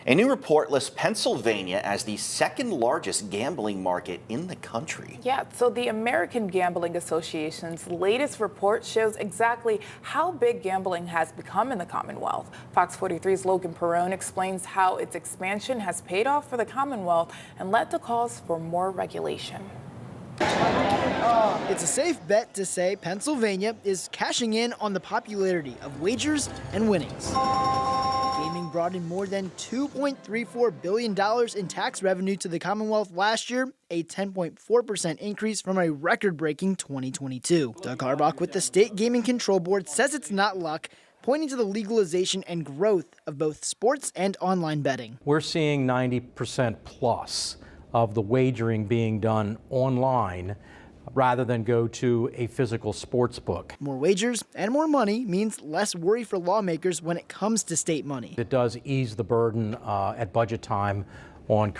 A new report lists Pennsylvania as the second largest gambling market in the country. Yeah, so the American Gambling Association's latest report shows exactly how big gambling has become in the Commonwealth. Fox 43's Logan Perrone explains how its expansion has paid off for the Commonwealth and led to calls for more regulation. It's a safe bet to say Pennsylvania is cashing in on the popularity of wagers and winnings. Gaming brought in more than $2.34 billion in tax revenue to the Commonwealth last year, a 10.4% increase from a record-breaking 2022. Doug Harbach with the State Gaming Control Board says it's not luck, pointing to the legalization and growth of both sports and online betting. We're seeing 90% plus of the wagering being done online rather than go to a physical sports book. More wagers and more money means less worry for lawmakers when it comes to state money. It does ease the burden at budget time on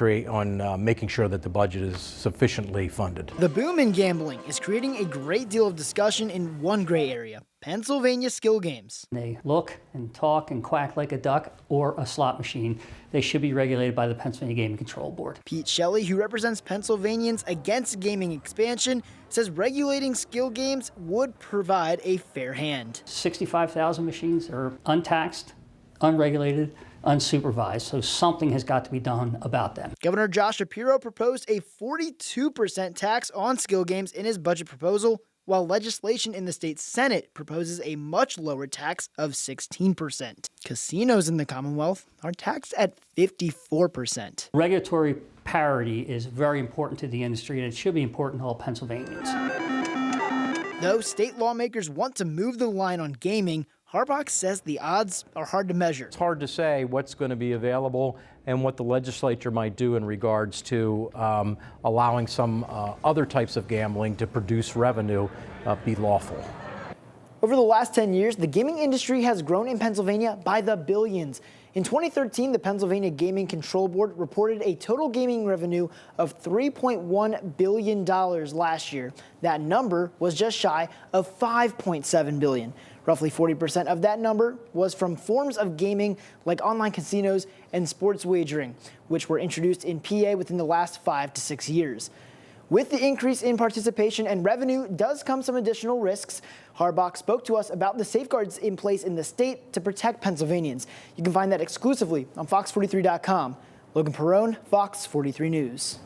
making sure that the budget is sufficiently funded. The boom in gambling is creating a great deal of discussion in one gray area: Pennsylvania skill games. They look and talk and quack like a duck or a slot machine. They should be regulated by the Pennsylvania Gaming Control Board. Pete Shelley, who represents Pennsylvanians against gaming expansion, says regulating skill games would provide a fair hand. 65,000 machines are untaxed, unregulated, unsupervised, so something has got to be done about them. Governor Josh Shapiro proposed a 42% tax on skill games in his budget proposal, while legislation in the state Senate proposes a much lower tax of 16%. Casinos in the Commonwealth are taxed at 54%. Regulatory parity is very important to the industry, and it should be important to all Pennsylvanians. Though state lawmakers want to move the line on gaming, Harbach says the odds are hard to measure. It's hard to say what's going to be available and what the legislature might do in regards to allowing some other types of gambling to produce revenue be lawful. Over the last 10 years, the gaming industry has grown in Pennsylvania by the billions. In 2013, the Pennsylvania Gaming Control Board reported a total gaming revenue of $3.1 billion last year. That number was just shy of $5.7 billion. Roughly 40% of that number was from forms of gaming like online casinos and sports wagering, which were introduced in PA within the last 5 to 6 years. With the increase in participation and revenue does come some additional risks. Harbach spoke to us about the safeguards in place in the state to protect Pennsylvanians. You can find that exclusively on fox43.com. Logan Perrone, Fox 43 News.